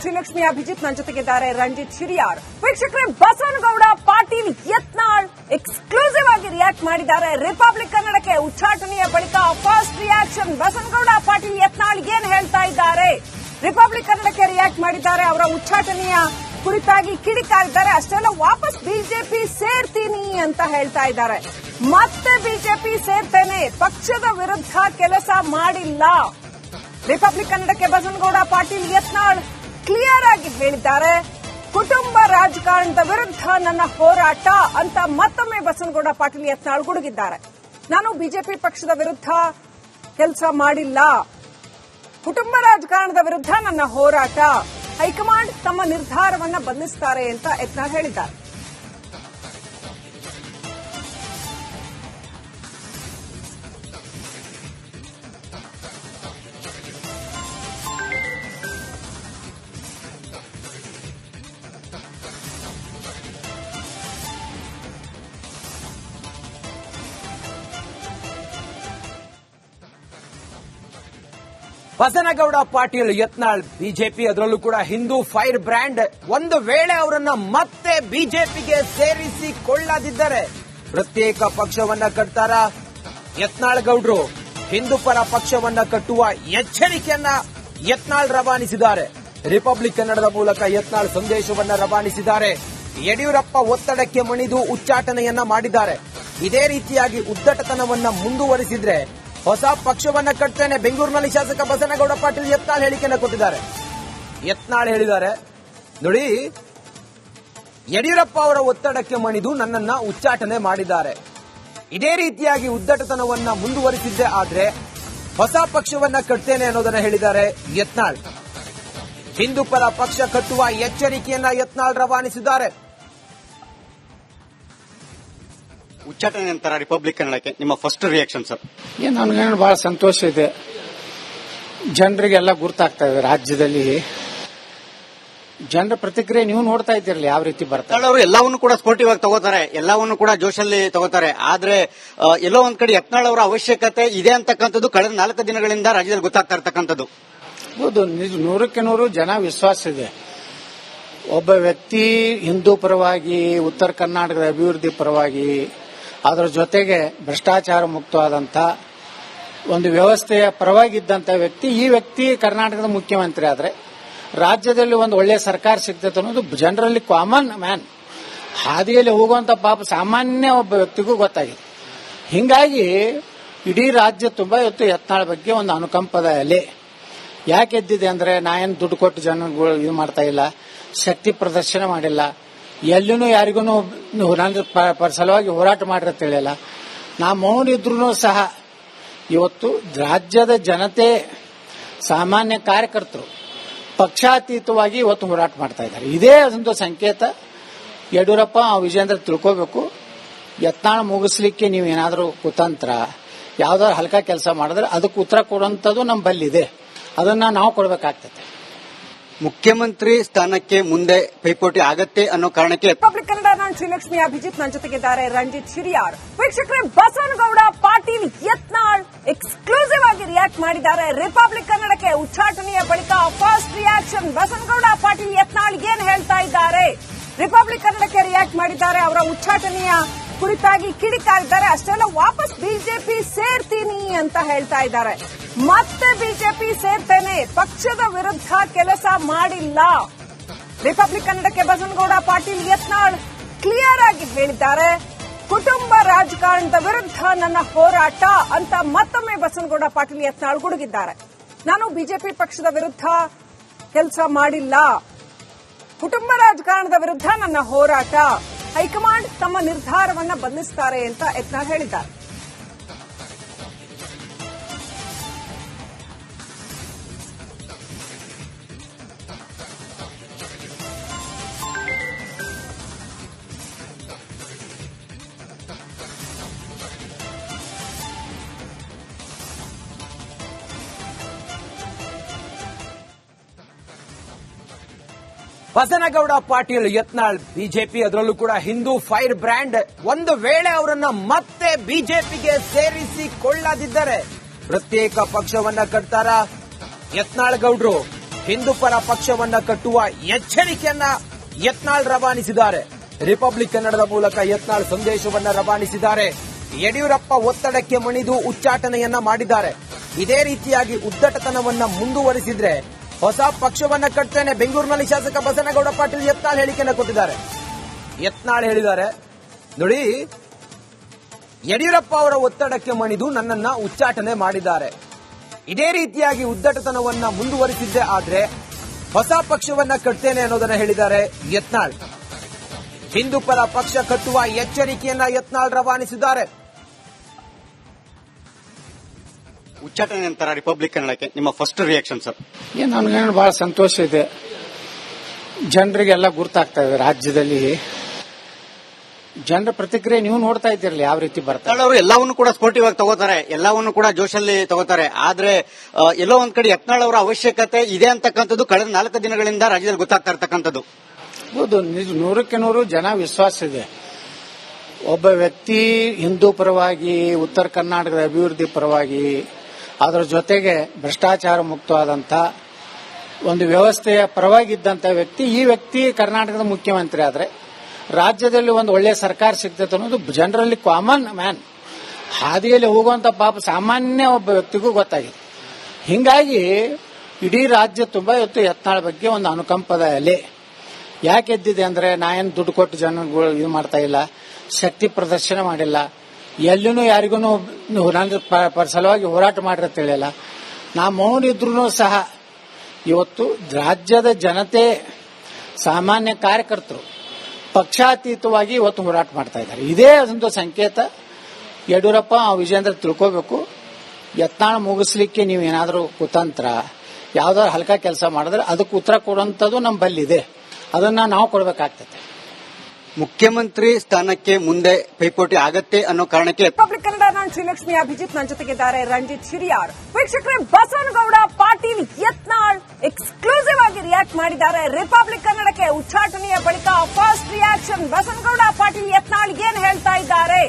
ಶ್ರೀಲಕ್ಷ್ಮಿ ಅಭಿಜಿತ್, ನನ್ನ ಜೊತೆಗಿದ್ದಾರೆ ರಂಜಿತ್ ಹಿರಿಯಾರ್. ವೀಕ್ಷಕರೇ, ಬಸವನಗೌಡ ಪಾಟೀಲ್ ಯತ್ನಾಳ್ ಎಕ್ಸ್ಕ್ಲೂಸಿವ್ ಆಗಿ ರಿಯಾಕ್ಟ್ ಮಾಡಿದ್ದಾರೆ ರಿಪಬ್ಲಿಕ್ ಕನ್ನಡಕ್ಕೆ. ಉಚ್ಚಾಟನೆಯ ಬಳಿಕ ಫಸ್ಟ್ ರಿಯಾಕ್ಷನ್. ಬಸವನಗೌಡ ಪಾಟೀಲ್ ಯತ್ನಾಳ್ ಏನ್ ಹೇಳ್ತಾ ಇದ್ದಾರೆ? ರಿಪಬ್ಲಿಕ್ ಕನ್ನಡಕ್ಕೆ ರಿಯಾಕ್ಟ್ ಮಾಡಿದ್ದಾರೆ. ಅವರ ಉಚ್ಚಾಟನೆಯ ಕುರಿತಾಗಿ ಕಿಡಿಕಾರಿದ್ದಾರೆ. ಅಷ್ಟೆಲ್ಲ ವಾಪಸ್ ಬಿಜೆಪಿ ಸೇರ್ತೀನಿ ಅಂತ ಹೇಳ್ತಾ ಇದ್ದಾರೆ. ಮತ್ತೆ ಬಿಜೆಪಿ ಸೇರ್ತೇನೆ, ಪಕ್ಷದ ವಿರುದ್ಧ ಕೆಲಸ ಮಾಡಿಲ್ಲ. ರಿಪಬ್ಲಿಕ್ ಕನ್ನಡಕ್ಕೆ ಬಸವನಗೌಡ ಪಾಟೀಲ್ ಯತ್ನಾಳ್ ಕ್ಲಿಯರ್ ಆಗಿ ಹೇಳಿದ್ದಾರೆ. ಕುಟುಂಬ ರಾಜಕಾರಣದ ವಿರುದ್ಧ ನನ್ನ ಹೋರಾಟ ಅಂತ ಮತ್ತೊಮ್ಮೆ ಬಸವನಗೌಡ ಪಾಟೀಲ್ ಯತ್ನಾಳ್ ಗುಡುಗಿದ್ದಾರೆ. ನಾನು ಬಿಜೆಪಿ ಪಕ್ಷದ ವಿರುದ್ಧ ಕೆಲಸ ಮಾಡಿಲ್ಲ, ಕುಟುಂಬ ರಾಜಕಾರಣದ ವಿರುದ್ಧ ನನ್ನ ಹೋರಾಟ, ಹೈಕಮಾಂಡ್ ತಮ್ಮ ನಿರ್ಧಾರವನ್ನ ಬದಲಿಸುತ್ತಾರೆ ಅಂತ ಯತ್ನಾಳ್ ಹೇಳಿದ್ದಾರೆ. ಬಸನಗೌಡ ಪಾಟೀಲ್ ಯತ್ನಾಳ್ ಬಿಜೆಪಿ, ಅದರಲ್ಲೂ ಕೂಡ ಹಿಂದೂ ಫೈರ್ ಬ್ರ್ಯಾಂಡ್, ಒಂದು ವೇಳೆ ಅವರನ್ನ ಮತ್ತೆ ಬಿಜೆಪಿಗೆ ಸೇರಿಸಿಕೊಳ್ಳದಿದ್ದರೆ ಪ್ರತ್ಯೇಕ ಪಕ್ಷವನ್ನ ಕಟ್ತಾರ. ಯತ್ನಾಳ್ ಗೌಡ್ರು ಹಿಂದೂ ಪರ ಪಕ್ಷವನ್ನ ಕಟ್ಟುವ ಎಚ್ಚರಿಕೆಯನ್ನ ಯತ್ನಾಳ್ ರವಾನಿಸಿದ್ದಾರೆ. ರಿಪಬ್ಲಿಕ್ ಕನ್ನಡದ ಮೂಲಕ ಯತ್ನಾಳ್ ಸಂದೇಶವನ್ನ ರವಾನಿಸಿದ್ದಾರೆ. ಯಡಿಯೂರಪ್ಪ ಒತ್ತಡಕ್ಕೆ ಮಣಿದು ಉಚ್ಚಾಟನೆಯನ್ನ ಮಾಡಿದ್ದಾರೆ. ಇದೇ ರೀತಿಯಾಗಿ ಉದ್ದಟತನವನ್ನ ಮುಂದುವರಿಸಿದ್ರೆ ಹೊಸ ಪಕ್ಷವನ್ನ ಕಟ್ತೇನೆ. ಬೆಂಗಳೂರಿನಲ್ಲಿ ಶಾಸಕ ಬಸನಗೌಡ ಪಾಟೀಲ್ ಯತ್ನಾಳ್ ಹೇಳಿಕೆಯನ್ನು ಕೊಟ್ಟಿದ್ದಾರೆ. ಯತ್ನಾಳ್ ಹೇಳಿದ್ದಾರೆ, ನೋಡಿ, ಯಡಿಯೂರಪ್ಪ ಅವರ ಒತ್ತಡಕ್ಕೆ ಮಣಿದು ನನ್ನನ್ನ ಉಚ್ಚಾಟನೆ ಮಾಡಿದ್ದಾರೆ. ಇದೇ ರೀತಿಯಾಗಿ ಉದ್ದಟತನವನ್ನ ಮುಂದುವರಿಸಿದ್ದೆ ಆದ್ರೆ ಹೊಸ ಪಕ್ಷವನ್ನ ಕಟ್ತೇನೆ ಅನ್ನೋದನ್ನ ಹೇಳಿದ್ದಾರೆ ಯತ್ನಾಳ್. ಹಿಂದೂ ಪರ ಪಕ್ಷ ಕಟ್ಟುವ ಎಚ್ಚರಿಕೆಯನ್ನ ಯತ್ನಾಳ್ ರವಾನಿಸಿದ್ದಾರೆ. ಉಚ್ಚಾಟನೆ ನಂತರ ರಿಪಬ್ಲಿಕ್ ಕನ್ನಡಕ್ಕೆ ನಿಮ್ಮ ಫಸ್ಟ್ ರಿಯಾಕ್ಷನ್ ಸರ್? ನನಗೆ ಬಹಳ ಸಂತೋಷ ಇದೆ. ಜನರಿಗೆಲ್ಲ ಗುರ್ತಾಗ್ತಾ ಇದೆ. ರಾಜ್ಯದಲ್ಲಿ ಜನರ ಪ್ರತಿಕ್ರಿಯೆ ನೀವು ನೋಡ್ತಾ ಇದ್ದೀರಲ್ಲ ಯಾವ ರೀತಿ ಬರ್ತಾರೆ. ಅವರು ಎಲ್ಲವನ್ನೂ ಕೂಡ ಸ್ಪೋರ್ಟಿವ್ ಆಗಿ ತಗೋತಾರೆ, ಎಲ್ಲವನ್ನೂ ಕೂಡ ಜೋಶಲ್ಲಿ ತಗೋತಾರೆ. ಆದ್ರೆ ಎಲ್ಲೋ ಒಂದ್ ಕಡೆ ಯತ್ನಾಳ್ ಅವರ ಅವಶ್ಯಕತೆ ಇದೆ ಅಂತಕ್ಕಂಥದ್ದು ಕಳೆದ 4 ದಿನಗಳಿಂದ ರಾಜ್ಯದಲ್ಲಿ ಗೊತ್ತಾಗ್ತಾ ಇರ್ತಕ್ಕಂಥದ್ದು. ಹೌದು, 100% ಜನ ವಿಶ್ವಾಸ ಇದೆ. ಒಬ್ಬ ವ್ಯಕ್ತಿ ಹಿಂದೂ ಪರವಾಗಿ, ಉತ್ತರ ಕರ್ನಾಟಕದ ಅಭಿವೃದ್ಧಿ ಪರವಾಗಿ, ಅದರ ಜೊತೆಗೆ ಭ್ರಷ್ಟಾಚಾರ ಮುಕ್ತವಾದಂಥ ಒಂದು ವ್ಯವಸ್ಥೆಯ ಪರವಾಗಿದ್ದಂಥ ವ್ಯಕ್ತಿ, ಈ ವ್ಯಕ್ತಿ ಕರ್ನಾಟಕದ ಮುಖ್ಯಮಂತ್ರಿ ಆದರೆ ರಾಜ್ಯದಲ್ಲಿ ಒಂದು ಒಳ್ಳೆಯ ಸರ್ಕಾರ ಸಿಗ್ತೈತೆ ಅನ್ನೋದು ಜನರಲ್ಲಿ ಕಾಮನ್ ಮ್ಯಾನ್, ಹಾದಿಯಲ್ಲಿ ಹೋಗುವಂಥ ಪಾಪ ಸಾಮಾನ್ಯ ಒಬ್ಬ ವ್ಯಕ್ತಿಗೂ ಗೊತ್ತಾಗಿದೆ. ಹೀಗಾಗಿ ಇಡೀ ರಾಜ್ಯ ತುಂಬ ಇವತ್ತು ಯತ್ನಾಳ್ ಬಗ್ಗೆ ಒಂದು ಅನುಕಂಪದ ಅಲೆ ಯಾಕೆ ಎದ್ದಿದೆ ಅಂದರೆ, ನಾ ಏನು ದುಡ್ಡು ಕೊಟ್ಟು ಜನಗಳು ಇದು ಮಾಡ್ತಾ ಇಲ್ಲ, ಶಕ್ತಿ ಪ್ರದರ್ಶನ ಮಾಡಿಲ್ಲ, ಎಲ್ಲಿನೂ ಯಾರಿಗೂ ನನ್ನ ಸಲುವಾಗಿ ಹೋರಾಟ ಮಾಡಿರತ್ತ ಹೇಳಿಲ್ಲ. ನಾ ಮೌನ ಇದ್ರೂ ಸಹ ಇವತ್ತು ರಾಜ್ಯದ ಜನತೆ, ಸಾಮಾನ್ಯ ಕಾರ್ಯಕರ್ತರು ಪಕ್ಷಾತೀತವಾಗಿ ಇವತ್ತು ಹೋರಾಟ ಮಾಡ್ತಾ ಇದ್ದಾರೆ. ಇದೇ ಒಂದು ಸಂಕೇತ. ಯಡಿಯೂರಪ್ಪ ವಿಜೇಂದ್ರ ತಿಳ್ಕೋಬೇಕು, ಯತ್ನಾಳ್ ಮುಗಿಸ್ಲಿಕ್ಕೆ ನೀವೇನಾದರೂ ಕುತಂತ್ರ ಯಾವ್ದಾದ್ರು ಹಲ್ಕ ಕೆಲಸ ಮಾಡಿದ್ರೆ ಅದಕ್ಕೆ ಉತ್ತರ ಕೊಡುವಂಥದ್ದು ನಮ್ಮ ಬಲ್ಲಿದೆ, ಅದನ್ನ ನಾವು ಕೊಡಬೇಕಾಗ್ತದೆ. ಮುಖ್ಯಮಂತ್ರಿ ಸ್ಥಾನಕ್ಕೆ ಮುಂದೆ ಪೈಪೋಟಿ ಆಗತ್ತೆ ಅನ್ನೋ ಕಾರಣಕ್ಕೆ ರಿಪಬ್ಲಿಕ್ ಕನ್ನಡ, ನಾನು ಶ್ರೀಲಕ್ಷ್ಮಿ ಅಭಿಜಿತ್, ನನ್ನ ಜೊತೆಗಿದ್ದಾರೆ ರಂಜಿತ್ ಹಿರಿಯಾರ್. ವೀಕ್ಷಕರೇ, ಬಸವನಗೌಡ ಪಾಟೀಲ್ ಯತ್ನಾಳ್ ಎಕ್ಸ್ಕ್ಲೂಸಿವ್ ಆಗಿ ರಿಯಾಕ್ಟ್ ಮಾಡಿದ್ದಾರೆ ರಿಪಬ್ಲಿಕ್ ಕನ್ನಡಕ್ಕೆ. ಉಚ್ಚಾಟನೆಯ ಬಳಿಕ ಫಸ್ಟ್ ರಿಯಾಕ್ಷನ್. ಬಸವನಗೌಡ ಪಾಟೀಲ್ ಯತ್ನಾಳ್ ಏನ್ ಹೇಳ್ತಾ ಇದ್ದಾರೆ? ರಿಪಬ್ಲಿಕ್ ಕನ್ನಡಕ್ಕೆ ರಿಯಾಕ್ಟ್ ಮಾಡಿದ್ದಾರೆ. ಅವರ ಉಚ್ಚಾಟನೆಯ ಕುರಿತಾಗಿ ಕಿಡಿಕಾರಿದ್ದಾರೆ. ಅಷ್ಟೆಲ್ಲ ವಾಪಸ್ ಬಿಜೆಪಿ ಸೇರ್ತೀನಿ ಅಂತ ಹೇಳ್ತಾ ಇದ್ದಾರೆ. ಮತ್ತೆ ಬಿಜೆಪಿ ಸೇರ್ತೇನೆ, ಪಕ್ಷದ ವಿರುದ್ಧ ಕೆಲಸ ಮಾಡಿಲ್ಲ. ರಿಪಬ್ಲಿಕ್ ಕನ್ನಡಕ್ಕೆ ಬಸವನಗೌಡ ಪಾಟೀಲ್ ಯತ್ನಾಳ್ ಕ್ಲಿಯರ್ ಆಗಿ ಹೇಳಿದ್ದಾರೆ. ಕುಟುಂಬ ರಾಜಕಾರಣದ ವಿರುದ್ಧ ನನ್ನ ಹೋರಾಟ ಅಂತ ಮತ್ತೊಮ್ಮೆ ಬಸವನಗೌಡ ಪಾಟೀಲ್ ಯತ್ನಾಳ್ ಗುಡುಗಿದ್ದಾರೆ. ನಾನು ಬಿಜೆಪಿ ಪಕ್ಷದ ವಿರುದ್ಧ ಕೆಲಸ ಮಾಡಿಲ್ಲ, ಕುಟುಂಬ ರಾಜಕಾರಣದ ವಿರುದ್ಧ ನನ್ನ ಹೋರಾಟ, ಹೈಕಮಾಂಡ್ ತಮ್ಮ ನಿರ್ಧಾರವನ್ನ ಬದಲಿಸುತ್ತಾರೆ ಅಂತ ಯತ್ನಾಳ್ ಹೇಳಿದ್ದಾರೆ. ಬಸನಗೌಡ ಪಾಟೀಲ್ ಯತ್ನಾಳ್ ಬಿಜೆಪಿ, ಅದರಲ್ಲೂ ಕೂಡ ಹಿಂದೂ ಫೈರ್ ಬ್ರ್ಯಾಂಡ್, ಒಂದು ವೇಳೆ ಅವರನ್ನ ಮತ್ತೆ ಬಿಜೆಪಿಗೆ ಸೇರಿಸಿಕೊಳ್ಳದಿದ್ದರೆ ಪ್ರತ್ಯೇಕ ಪಕ್ಷವನ್ನ ಕಟ್ತಾರ. ಯತ್ನಾಳ್ ಗೌಡ್ರು ಹಿಂದೂ ಪರ ಪಕ್ಷವನ್ನ ಕಟ್ಟುವ ಎಚ್ಚರಿಕೆಯನ್ನ ಯತ್ನಾಳ್ ರವಾನಿಸಿದ್ದಾರೆ. ರಿಪಬ್ಲಿಕ್ ಕನ್ನಡದ ಮೂಲಕ ಯತ್ನಾಳ್ ಸಂದೇಶವನ್ನ ರವಾನಿಸಿದ್ದಾರೆ. ಯಡಿಯೂರಪ್ಪ ಒತ್ತಡಕ್ಕೆ ಮಣಿದು ಉಚ್ಚಾಟನೆಯನ್ನ ಮಾಡಿದ್ದಾರೆ. ಇದೇ ರೀತಿಯಾಗಿ ಉದ್ದಟತನವನ್ನ ಮುಂದುವರಿಸಿದ್ರೆ ಹೊಸ ಪಕ್ಷವನ್ನ ಕಟ್ತೇನೆ. ಬೆಂಗಳೂರಿನಲ್ಲಿ ಶಾಸಕ ಬಸನಗೌಡ ಪಾಟೀಲ್ ಯತ್ನಾಳ್ ಹೇಳಿಕೆಯನ್ನ ಕೊಟ್ಟಿದ್ದಾರೆ. ಯತ್ನಾಳ್ ಹೇಳಿದ್ದಾರೆ, ನೋಡಿ, ಯಡಿಯೂರಪ್ಪ ಅವರ ಒತ್ತಡಕ್ಕೆ ಮಣಿದು ನನ್ನನ್ನ ಉಚ್ಚಾಟನೆ ಮಾಡಿದ್ದಾರೆ. ಇದೇ ರೀತಿಯಾಗಿ ಉದ್ದಟತನವನ್ನ ಮುಂದುವರಿಸಿದ್ದೆ ಆದ್ರೆ ಹೊಸ ಪಕ್ಷವನ್ನ ಕಟ್ತೇನೆ ಅನ್ನೋದನ್ನ ಹೇಳಿದ್ದಾರೆ ಯತ್ನಾಳ್. ಹಿಂದೂ ಪರ ಪಕ್ಷ ಕಟ್ಟುವ ಎಚ್ಚರಿಕೆಯನ್ನ ಯತ್ನಾಳ್ ರವಾನಿಸಿದ್ದಾರೆ. ಉಚ್ಚಾಟನೆ ನಂತರ ರಿಪಬ್ಲಿಕ್ ಕನ್ನಡಕ್ಕೆ ನಿಮ್ಮ ಫಸ್ಟ್ ರಿಯಾಕ್ಷನ್ ಸರ್? ನನಗೇನು ಬಹಳ ಸಂತೋಷ ಇದೆ. ಜನರಿಗೆಲ್ಲ ಗುರ್ತಾಗ್ತಾ ಇದೆ. ರಾಜ್ಯದಲ್ಲಿ ಜನರ ಪ್ರತಿಕ್ರಿಯೆ ನೀವು ನೋಡ್ತಾ ಇದ್ದೀರಲ್ಲ ಯಾವ ರೀತಿ ಬರ್ತಾರೆ. ಅವರು ಎಲ್ಲವನ್ನು ಕೂಡ ಸ್ಪೋರ್ಟಿವ್ ಆಗಿ ತಗೋತಾರೆ, ಎಲ್ಲವನ್ನು ಕೂಡ ಜೋಶಲ್ಲಿ ತಗೋತಾರೆ. ಆದ್ರೆ ಎಲ್ಲೋ ಒಂದ್ ಕಡೆ ಯತ್ನಾಳ್ ಅವರ ಅವಶ್ಯಕತೆ ಇದೆ ಅಂತಕ್ಕಂಥದ್ದು ಕಳೆದ 4 ದಿನಗಳಿಂದ ರಾಜ್ಯದಲ್ಲಿ ಗೊತ್ತಾಗ್ತಾ ಇರ್ತಕ್ಕಂಥದ್ದು. ಹೌದು, 100% ಜನ ವಿಶ್ವಾಸ ಇದೆ. ಒಬ್ಬ ವ್ಯಕ್ತಿ ಹಿಂದೂ ಪರವಾಗಿ, ಉತ್ತರ ಕರ್ನಾಟಕದ ಅಭಿವೃದ್ಧಿ ಪರವಾಗಿ, ಅದರ ಜೊತೆಗೆ ಭ್ರಷ್ಟಾಚಾರ ಮುಕ್ತವಾದಂತ ಒಂದು ವ್ಯವಸ್ಥೆಯ ಪರವಾಗಿದ್ದಂತ ವ್ಯಕ್ತಿ, ಈ ವ್ಯಕ್ತಿ ಕರ್ನಾಟಕದ ಮುಖ್ಯಮಂತ್ರಿ ಆದ್ರೆ ರಾಜ್ಯದಲ್ಲಿ ಒಂದು ಒಳ್ಳೆಯ ಸರ್ಕಾರ ಸಿಗ್ತದೆ ಅನ್ನೋದು ಜನರಲ್ಲಿ ಕಾಮನ್ ಮ್ಯಾನ್, ಹಾದಿಯಲ್ಲಿ ಹೋಗುವಂತ ಪಾಪ ಸಾಮಾನ್ಯ ಒಬ್ಬ ವ್ಯಕ್ತಿಗೂ ಗೊತ್ತಾಗಿದೆ. ಹಿಂಗಾಗಿ ಇಡೀ ರಾಜ್ಯ ತುಂಬಾ ಇವತ್ತು ಯತ್ನಾಳ್ ಬಗ್ಗೆ ಒಂದು ಅನುಕಂಪದ ಅಲೆ ಯಾಕೆ ಎದ್ದಿದೆ ಅಂದ್ರೆ, ನಾ ಏನು ದುಡ್ಡು ಕೊಟ್ಟು ಜನಗಳು ಇದು ಮಾಡ್ತಾ ಇಲ್ಲ, ಶಕ್ತಿ ಪ್ರದರ್ಶನ ಮಾಡಿಲ್ಲ, ಎಲ್ಲಿನೂ ಯಾರಿಗೂ ನನ್ನ ಸಲುವಾಗಿ ಹೋರಾಟ ಮಾಡಿರತ್ತ ಹೇಳಿಲ್ಲ. ನಾ ಮೌನ ಇದ್ರೂ ಸಹ ಇವತ್ತು ರಾಜ್ಯದ ಜನತೆ, ಸಾಮಾನ್ಯ ಕಾರ್ಯಕರ್ತರು ಪಕ್ಷಾತೀತವಾಗಿ ಇವತ್ತು ಹೋರಾಟ ಮಾಡ್ತಾ ಇದ್ದಾರೆ. ಇದೇ ಒಂದು ಸಂಕೇತ. ಯಡಿಯೂರಪ್ಪ ವಿಜೇಂದ್ರ ತಿಳ್ಕೋಬೇಕು, ಯತ್ನಾಳ್ ಮುಗಿಸ್ಲಿಕ್ಕೆ ನೀವೇನಾದ್ರೂ ಕುತಂತ್ರ ಯಾವ್ದಾದ್ರು ಹಲ್ಕ ಕೆಲಸ ಮಾಡಿದ್ರೆ ಅದಕ್ಕೆ ಉತ್ತರ ಕೊಡುವಂಥದ್ದು ನಮ್ಮ ಬಲ್ಲಿದೆ, ಅದನ್ನ ನಾವು ಕೊಡಬೇಕಾಗ್ತದೆ. ಮುಖ್ಯಮಂತ್ರಿ ಸ್ಥಾನಕ್ಕೆ ಮುಂದೆ ಪೈಪೋಟಿ ಆಗತ್ತೆ ಅನ್ನೋ ಕಾರಣಕ್ಕೆ ರಿಪಬ್ಲಿಕ್ ಕನ್ನಡ, ನಾನು ಶ್ರೀಲಕ್ಷ್ಮಿ ಅಭಿಜಿತ್, ನನ್ನ ಜೊತೆಗಿದ್ದಾರೆ ರಂಜಿತ್ ಹಿರಿಯಾರ್. ವೀಕ್ಷಕರೇ, ಬಸನಗೌಡ ಪಾಟೀಲ್ ಯತ್ನಾಳ್ ಎಕ್ಸ್ಕ್ಲೂಸಿವ್ ಆಗಿ ರಿಯಾಕ್ಟ್ ಮಾಡಿದ್ದಾರೆ ರಿಪಬ್ಲಿಕ್ ಕನ್ನಡಕ್ಕೆ. ಉಚ್ಚಾಟನೆಯ ಬಳಿಕ ಫಸ್ಟ್ ರಿಯಾಕ್ಷನ್. ಬಸನಗೌಡ ಪಾಟೀಲ್ ಯತ್ನಾಳ್ ಏನ್ ಹೇಳ್ತಾ ಇದ್ದಾರೆ?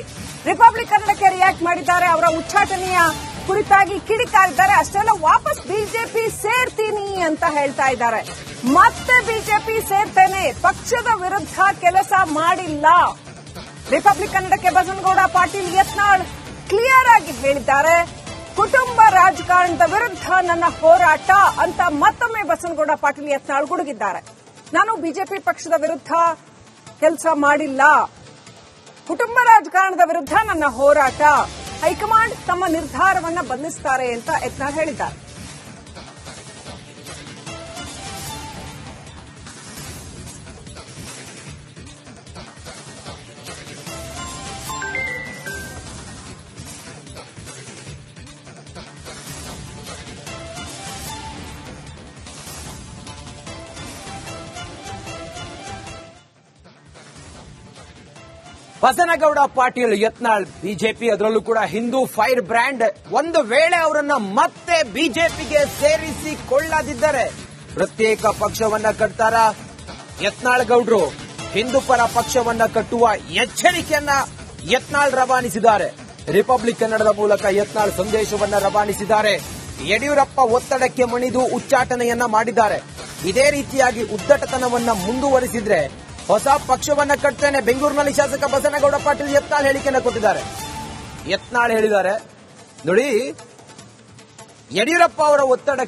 ರಿಪಬ್ಲಿಕ್ ಕನ್ನಡಕ್ಕೆ ರಿಯಾಕ್ಟ್ ಮಾಡಿದ್ದಾರೆ. ಅವರ ಉಚ್ಚಾಟನೆಯ ಕುರಿತಾಗಿ ಕಿಡಿಕಾರಿದ್ದಾರೆ. ಅಷ್ಟೆಲ್ಲ ವಾಪಸ್ ಬಿಜೆಪಿ ಸೇರ್ತೀನಿ ಅಂತ ಹೇಳ್ತಾ ಇದ್ದಾರೆ. ಮತ್ತೆ ಬಿಜೆಪಿ ಸೇರ್ತೇನೆ, ಪಕ್ಷದ ವಿರುದ್ಧ ಕೆಲಸ ಮಾಡಿಲ್ಲ. ರಿಪಬ್ಲಿಕ್ ಕನ್ನಡಕ್ಕೆ ಬಸನಗೌಡ ಪಾಟೀಲ್ ಯತ್ನಾಳ್ ಕ್ಲಿಯರ್ ಆಗಿ ಹೇಳಿದ್ದಾರೆ. ಕುಟುಂಬ ರಾಜಕಾರಣದ ವಿರುದ್ಧ ನನ್ನ ಹೋರಾಟ ಅಂತ ಮತ್ತೊಮ್ಮೆ ಬಸನಗೌಡ ಪಾಟೀಲ್ ಯತ್ನಾಳ್ ಗುಡುಗಿದ್ದಾರೆ. ನಾನು ಬಿಜೆಪಿ ಪಕ್ಷದ ವಿರುದ್ಧ ಕೆಲಸ ಮಾಡಿಲ್ಲ, ಕುಟುಂಬ ರಾಜಕಾರಣದ ವಿರುದ್ಧ ನನ್ನ ಹೋರಾಟ. ಹೈಕಮಾಂಡ್ ತಮ್ಮ ನಿರ್ಧಾರವನ್ನ ಬದಲಿಸುತ್ತಾರೆ ಅಂತ ಯತ್ನಾಳ್ ಹೇಳಿದ್ದಾರೆ. ಬಸನಗೌಡ ಪಾಟೀಲ್ ಯತ್ನಾಳ್ ಬಿಜೆಪಿ, ಅದರಲ್ಲೂ ಕೂಡ ಹಿಂದೂ ಫೈರ್ ಬ್ರ್ಯಾಂಡ್, ಒಂದು ವೇಳೆ ಅವರನ್ನ ಮತ್ತೆ ಬಿಜೆಪಿಗೆ ಸೇರಿಸಿಕೊಳ್ಳದಿದ್ದರೆ ಪ್ರತ್ಯೇಕ ಪಕ್ಷವನ್ನ ಕಟ್ತಾರ. ಯತ್ನಾಳ್ ಗೌಡ್ರು ಹಿಂದೂ ಪರ ಪಕ್ಷವನ್ನ ಕಟ್ಟುವ ಎಚ್ಚರಿಕೆಯನ್ನ ಯತ್ನಾಳ್ ರವಾನಿಸಿದ್ದಾರೆ. ರಿಪಬ್ಲಿಕ್ ಕನ್ನಡದ ಮೂಲಕ ಯತ್ನಾಳ್ ಸಂದೇಶವನ್ನ ರವಾನಿಸಿದ್ದಾರೆ. ಯಡಿಯೂರಪ್ಪ ಒತ್ತಡಕ್ಕೆ ಮಣಿದು ಉಚ್ಚಾಟನೆಯನ್ನ ಮಾಡಿದ್ದಾರೆ. ಇದೇ ರೀತಿಯಾಗಿ ಉದ್ದಟತನವನ್ನ ಮುಂದುವರಿಸಿದ್ರೆ ಹೊಸ ಪಕ್ಷವನ್ನ ಕಟ್ತೇನೆ. ಬೆಂಗಳೂರಿನಲ್ಲಿ ಶಾಸಕ ಬಸನಗೌಡ ಪಾಟೀಲ್ ಯತ್ನಾಳ್ ಹೇಳಿಕೆಯನ್ನ ಕೊಟ್ಟಿದ್ದಾರೆ. ಯತ್ನಾಳ್ ಹೇಳಿದ್ದಾರೆ, ನೋಡಿ, ಯಡಿಯೂರಪ್ಪ ಅವರ ಒತ್ತಡ